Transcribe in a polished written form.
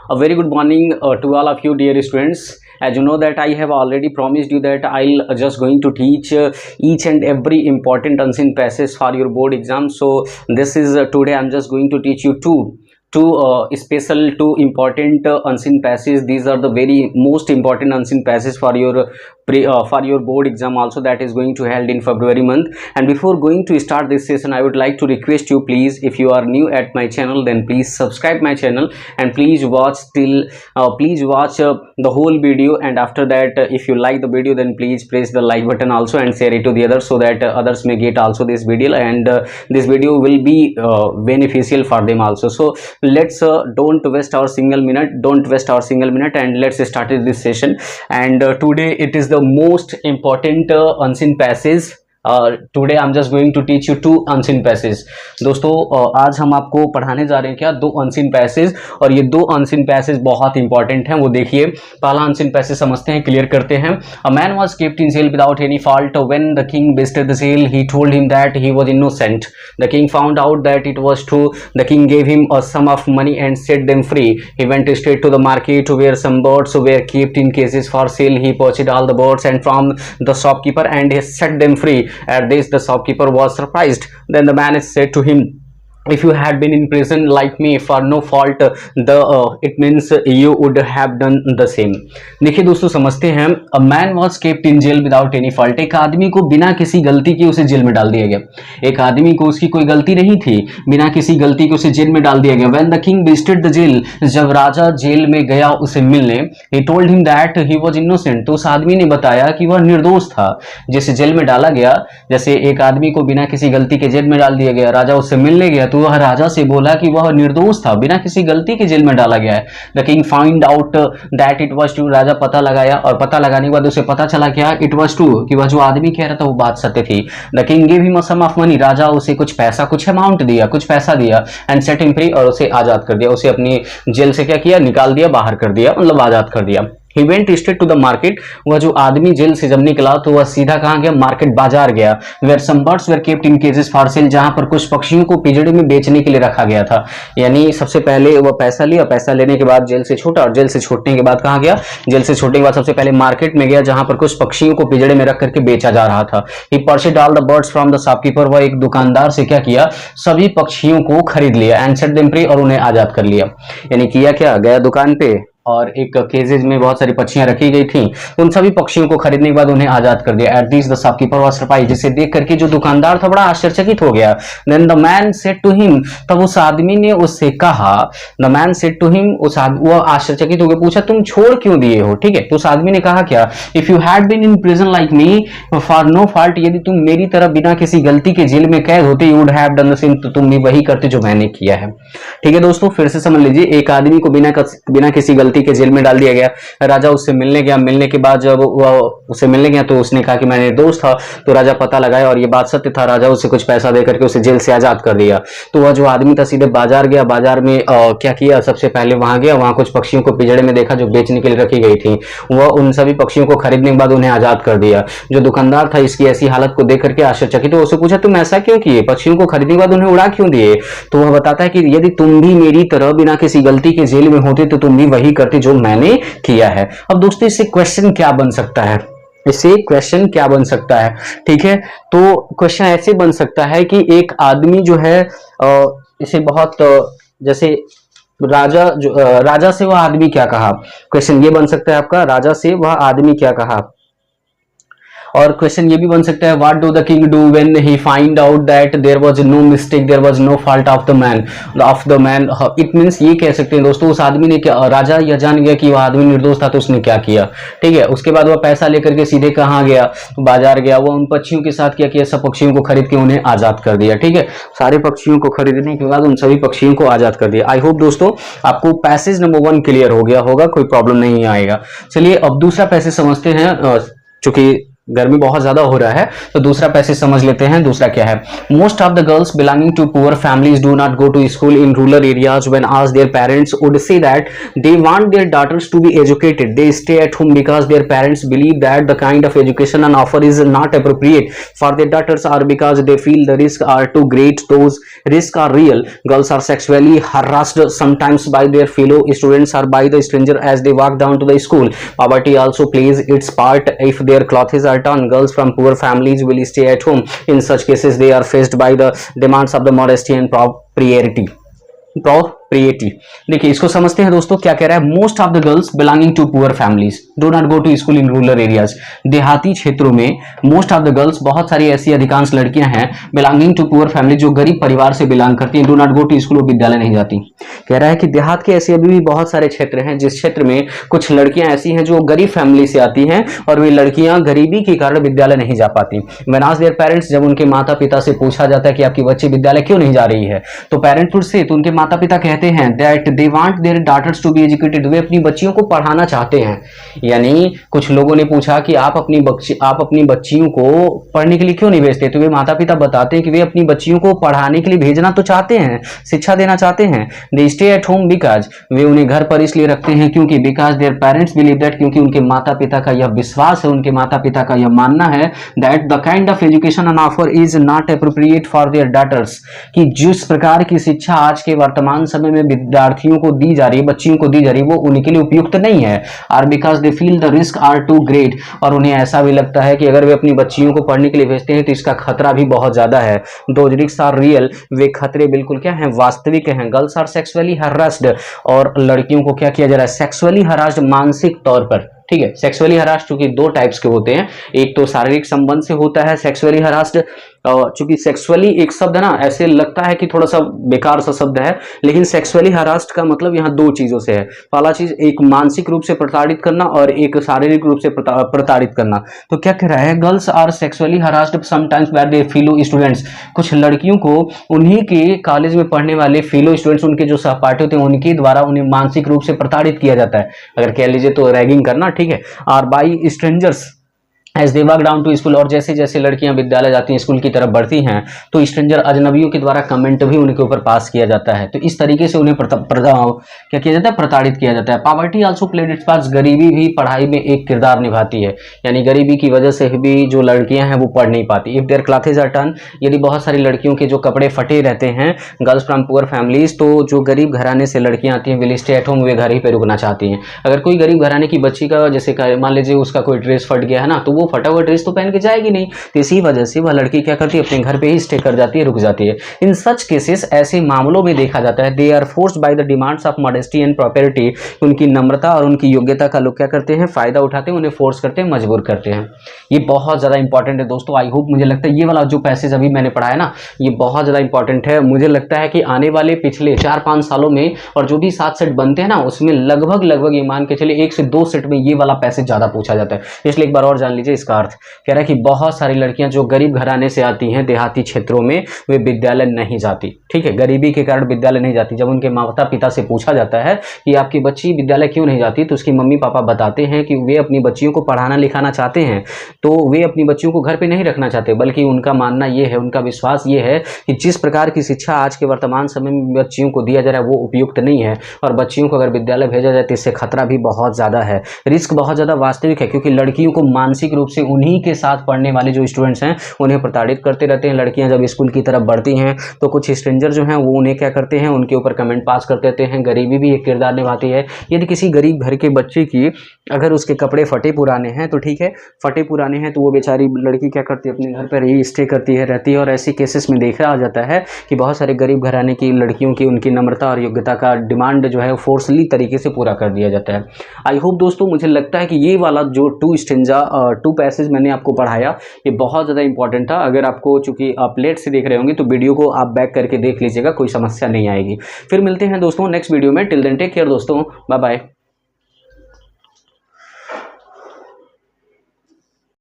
A very good morning to all of you dear students. As you know that I have already promised you that I'll just going to teach each and every important unseen passage for your board exam. So this is today I'm just going to teach you two special, two important unseen passages. These are the very most important unseen passages for your board exam also, that is going to held in February month. And before going to start this session, I would like to request you, please, if you are new at my channel, then please subscribe my channel and please watch till the whole video. And after that, if you like the video, then please press the like button also and share it to the others, so that others may get also this video, and this video will be beneficial for them also. So let's don't waste our single minute, and let's start this session. And today it is the most important unseen passage. Today I am just going to teach you two unseen passage. दोस्तों आज हम आपको पढ़ाने जा रहे हैं क्या, दो अनसीन पैसेज, और ये दो अनसीन पैसेज बहुत इंपॉर्टेंट हैं। वो देखिए, पहला अनसीन पैसेज समझते हैं, क्लियर करते हैं। A man was kept in jail without any fault. When the king visited the jail he told him that he was innocent. The king found out that it was true. The king gave him a sum of money and set them free. He went straight to the market where some birds were kept in cages for sale. He purchased all the birds and from the shopkeeper and he set them free. At this the shopkeeper was surprised. Then the man said to him, if you had been in prison like me for no fault, it means you would have done the same. देखिए दोस्तों, समझते हैं। A man was kept in jail without any fault। एक आदमी को बिना किसी गलती के उसे जेल में डाल दिया गया। एक आदमी को उसकी कोई गलती नहीं थी, बिना किसी गलती के उसे जेल में डाल दिया गया। When the king visited the jail, जब राजा जेल में गया उसे मिलने, he told him that he was innocent। तो उस आदमी ने बताया कि वह निर्दोष था। जिसे जेल में डाला गया, जैसे एक आदमी को बिना किसी गलती के जेल में डाल दिया गया, राजा उससे मिलने गया तो वह राजा से बोला कि वह निर्दोष था, बिना किसी गलती के जेल में डाला गया है। The king find out that it was true. राजा पता लगाया, और पता लगाने के बाद उसे पता चला क्या, इट वाज ट्रू, कि वह जो आदमी कह रहा था वो बात सत्य थी। The king give him a sum of money. राजा उसे कुछ पैसा, कुछ अमाउंट दिया, कुछ पैसा दिया, एंड सेट हिम फ्री, और उसे आजाद कर दिया। उसे अपनी जेल से क्या किया, निकाल दिया, बाहर कर दिया, मतलब आजाद कर दिया। He went straight to the market। वह जो आदमी जेल से जब निकला तो वह सीधा कहाँ गया, मार्केट, बाजार गया। Where some birds were kept in cages for sale। जहाँ पर कुछ पक्षियों को पिंजड़े में बेचने के लिए रखा गया था। यानी सबसे पहले वह पैसा लिया, पैसा लेने के बाद जेल से छूटा, और जेल से छूटने के बाद कहाँ गया, जेल से छूटने के बाद सबसे पहले मार्केट में गया, जहाँ पर कुछ पक्षियों को पिंजड़े में रख करके बेचा जा रहा था। He purchased all the birds from the shopkeeper। वह एक दुकानदार से क्या किया, सभी पक्षियों को खरीद लिया, and set them free, और उन्हें आजाद कर लिया। यानी किया क्या, गया दुकान पे और एक केजेज में बहुत सारी पक्षियां रखी गई थी, उन सभी पक्षियों को खरीदने के बाद उन्हें आजाद कर दिया। At this the shopkeeper was surprised. जिसे देख करके जो दुकानदार था बड़ा आश्चर्यचकित हो गया। Then the man said to him. तब उस आदमी ने उससे कहा, the man said to him, वो आश्चर्यचकित हो गया, पूछा तुम छोड़ क्यों दिए हो, ठीक है। तो उस आदमी ने कहा क्या, if you had been in prison like me for no fault. यदि तुम मेरी तरह बिना किसी गलती के जेल में कैद होते, you would have done the same, तो तुम भी वही करते जो मैंने किया है। ठीक है दोस्तों, फिर से समझ लीजिए, एक आदमी को बिना किसी गलती के जेल में डाल दिया गया। राजा उससे मिलने गया, मिलने के बाद जब वह उससे मिलने गया तो उसने कहा कि मैं निर्दोष था। तो राजा पता लगाया और ये बात सत्य था। राजा उसे कुछ पैसा देकर के उसे जेल से आजाद कर दिया। तो वह जो आदमी था सीधे बाजार गया। बाजार में क्या किया, सबसे पहले वहां गया, वहां कुछ पक्षियों को पिंजड़े में देखा जो बेचने के लिए रखी गई थी। वह उन सभी पक्षियों को खरीदने के बाद उन्हें आजाद कर दिया। जो दुकानदार था इसकी ऐसी हालत को देख करके आश्चर्यचकित, तो उससे पूछा तुम ऐसा क्यों किए, पक्षियों को खरीदने के बाद उन्हें उड़ा क्यों दिए। तो वह बताता है कि यदि तुम भी मेरी तरह बिना किसी गलती के जेल में होते तो तुम भी वही करते जो मैंने किया है। अब दोस्तों इससे क्वेश्चन क्या बन सकता है, इससे क्वेश्चन क्या बन सकता है, ठीक है। तो क्वेश्चन ऐसे बन सकता है कि एक आदमी जो है इसे बहुत जैसे राजा से वह आदमी क्या कहा, क्वेश्चन ये बन सकता है आपका, राजा से वह आदमी क्या कहा। और क्वेश्चन ये भी बन सकता है, what do the king do when he find out that there was no mistake, there was no fault of the man. It means ये कह सकते हैं दोस्तों, उस आदमी ने क्या, राजा यह जान गया कि वह आदमी निर्दोष था तो उसने क्या किया, ठीक है। उसके बाद वह पैसा लेकर के सीधे कहाँ गया, तो बाजार गया। वह उन पक्षियों के साथ क्या किया, सब पक्षियों को खरीद के उन्हें आजाद कर दिया, ठीक है। सारे पक्षियों को खरीदने के बाद उन सभी पक्षियों को आजाद कर दिया। आई होप दोस्तों आपको पैसेज नंबर 1 क्लियर हो गया होगा, कोई प्रॉब्लम नहीं आएगा। चलिए अब दूसरा पैसेज समझते हैं। चूंकि गर्मी बहुत ज्यादा हो रहा है। तो दूसरा पैसेज समझ लेते हैं। दूसरा क्या है? Most of the girls belonging to poor families do not go to school in rural areas when asked their parents would say that they want their daughters to be educated, they stay at home because their parents believe that the kind of education and offer is not appropriate for their daughters, or because they feel the risks are too great. Those risks are real. Girls are sexually harassed sometimes by their fellow students or by the stranger as they walk down to the school. Poverty also plays its part. If their clothes are torn, girls from poor families will stay at home. In such cases, they are faced by the demands of the modesty and propriety. देखिए इसको समझते हैं दोस्तों। क्या कह रहा है? Most of the girls belonging to poor families do not go to school in rural areas. देहाती क्षेत्रों में मोस्ट ऑफ द गर्ल्स, बहुत सारी ऐसी अधिकांश लड़कियां हैं बिलोंगिंग टू पुअर फैमिली, जो गरीब परिवार से बिलोंग करती हैं, do not go to school, वो विद्यालय नहीं जाती। कह रहा है कि देहात के ऐसे अभी भी बहुत सारे क्षेत्र हैं जिस क्षेत्र में कुछ लड़कियां ऐसी हैं जो गरीब फैमिली से आती हैं और वे लड़कियां गरीबी के कारण विद्यालय नहीं जा पाती। व्हेन आस्क्ड देयर पेरेंट्स, जब उनके माता पिता से पूछा जाता है कि आपकी बच्ची विद्यालय क्यों नहीं जा रही है, तो पेरेंट से, तो उनके माता पिता कहते हैं that they want their daughters to be educated, वे अपनी बच्चियों को पढ़ाना चाहते हैं। यानी कुछ लोगों ने पूछा कि आप अपनी बच्चियों को पढ़ने के लिए क्यों नहीं भेजते, तो वे माता पिता बताते हैं कि वे अपनी बच्चियों को पढ़ाने के लिए भेजना तो चाहते हैं, शिक्षा देना चाहते हैं। They stay at home because, वे उन्हें घर पर इसलिए रखते हैं क्योंकि, because their parents believe that, क्योंकि उनके माता पिता का यह विश्वास है, उनके माता पिता का यह मानना है that the kind of education and offer is not appropriate for their daughters, कि जिस प्रकार की शिक्षा आज के वर्तमान समय में विद्यार्थियों को दी जा रही है, बच्चियों को दी जा रही है, वो उनके लिए उपयुक्त नहीं है। और because they feel the risk are too great, और उन्हें ऐसा भी लगता है कि अगर वे अपनी बच्चियों को पढ़ने के लिए भेजते हैं तो इसका खतरा भी बहुत ज्यादा है। दोज रिस्क आर रियल, वे खतरे बिल्कुल क्या हैं? वास्तविक हैं। गर्ल्स आर सेक्सुअली हरास्ड, और लड़कियों को क्या किया जा रहा है? सेक्सुअली हरास्ड, मानसिक तौर पर। ठीक है, सेक्सुअली हरास्ड चूंकि दो टाइप्स के होते हैं, एक तो शारीरिक संबंध से होता है सेक्सुअली हरास्ड, चूंकि सेक्सुअली एक शब्द है ना, ऐसे लगता है कि थोड़ा सा बेकार सा शब्द है, लेकिन सेक्सुअली हरास्ड का मतलब यहाँ दो चीजों से है। पहला चीज एक मानसिक रूप से प्रताड़ित करना और एक शारीरिक रूप से प्रताड़ित करना। तो क्या कह रहा है? Girls are sexually harassed sometimes by their fellow students, कुछ लड़कियों को उन्हीं के कॉलेज में पढ़ने वाले फेलो स्टूडेंट्स, उनके जो सहपाठी होते हैं, उनके द्वारा उन्हें मानसिक रूप से प्रताड़ित किया जाता है। अगर कह लीजिए तो रैगिंग करना, ठीक है। और by strangers as they walk down to school, और जैसे जैसे लड़कियां विद्यालय जाती हैं, स्कूल की तरफ बढ़ती हैं, तो स्ट्रेंजर अजनबियों के द्वारा कमेंट भी उनके ऊपर पास किया जाता है। तो इस तरीके से उन्हें क्या किया जाता है? प्रताड़ित किया जाता है। Poverty also played it's part, गरीबी भी पढ़ाई में एक किरदार निभाती है, यानी गरीबी की वजह से भी जो लड़कियां हैं वो पढ़ नहीं पाती। If their clothes are torn, यदि बहुत सारी लड़कियों के जो कपड़े फटे रहते हैं, गर्ल्स फ्रॉम पुअर फैमिलीज, तो जो गरीब घराने से लड़कियां आती हैं, विल स्टे एट होम, वे घर ही पे रुकना चाहती हैं। अगर कोई गरीब घराने की बच्ची का, जैसे मान लीजिए उसका कोई ड्रेस फट गया है ना, तो वो फटा हुआ ड्रेस तो पहन के जाएगी नहीं, तो इसी वजह से वह लड़की क्या करती है? अपने घर पे ही स्टे कर जाती है, रुक जाती है। इन सच केसेस, ऐसे मामलों में देखा जाता है, they are forced by the demands of modesty and property, उनकी नम्रता और उनकी योग्यता का लोग क्या करते हैं? फायदा उठाते हैं, उन्हें फोर्स करते हैं, मजबूर करते हैं। ये बहुत ज्यादा इंपॉर्टेंट है दोस्तों। आई होप, मुझे लगता है ये वाला जो पैसेज अभी मैंने पढ़ा है ना, ये बहुत ज्यादा इंपॉर्टेंट है। मुझे लगता है कि आने वाले पिछले 4-5 सालों में और जो भी 7 सेट बनते हैं ना, उसमें लगभग ये मान के चलिए 1 से 2 सेट में ये वाला पैसेज ज्यादा पूछा जाता है। इसलिए एक बार और जान लीजिए इसका अर्थ। कह रहा है कि बहुत सारी लड़कियां जो गरीब घराने से आती हैं देहाती क्षेत्रों में, वे विद्यालय नहीं जाती। ठीक है, गरीबी के कारण विद्यालय नहीं जाती। जब उनके माता पिता से पूछा जाता है कि आपकी बच्ची विद्यालय क्यों नहीं जाती, तो उसकी मम्मी पापा बताते हैं कि वे अपनी बच्चियों को पढ़ाना लिखाना चाहते हैं, तो वे अपनी बच्चियों को घर पे नहीं रखना चाहते, बल्कि उनका मानना ये है, उनका विश्वास ये है कि जिस प्रकार की शिक्षा आज के वर्तमान समय में बच्चियों को दिया जा रहा है वो उपयुक्त नहीं है, और बच्चियों को अगर विद्यालय भेजा जाए तो इससे खतरा भी बहुत ज़्यादा है, रिस्क बहुत ज़्यादा वास्तविक है, क्योंकि लड़कियों को मानसिक रूप से उन्हीं के साथ पढ़ने वाले जो स्टूडेंट्स हैं उन्हें प्रताड़ित करते रहते हैं। लड़कियां जब स्कूल की तरफ बढ़ती हैं तो कुछ स्ट्रेंजर जो हैं वो उन्हें क्या करते हैं? उनके ऊपर कमेंट पास कर देते हैं। गरीबी भी एक किरदार निभाती है। यदि किसी गरीब घर के बच्चे की अगर उसके कपड़े फटे पुराने हैं तो ठीक है, फटे पुराने हैं तो वो बेचारी लड़की क्या करती है? अपने घर पर ही स्टे करती है, रहती है। और ऐसे केसेस में देखा जाता है कि बहुत सारे गरीब घराने की लड़कियों की उनकी नम्रता और योग्यता का डिमांड जो है फोर्सली तरीके से पूरा कर दिया जाता है। आई होप दोस्तों, मुझे लगता है कि ये वाला जो 2 पैसेज मैंने आपको पढ़ाया ये बहुत ज़्यादा इंपॉर्टेंट था। अगर आपको, चूंकि आप लेट से देख रहे होंगे, तो वीडियो को आप बैक करके देख लीजिएगा, कोई समस्या नहीं आएगी। फिर मिलते हैं दोस्तों नेक्स्ट वीडियो में। टिल देन टेक केयर दोस्तों, बाय बाय।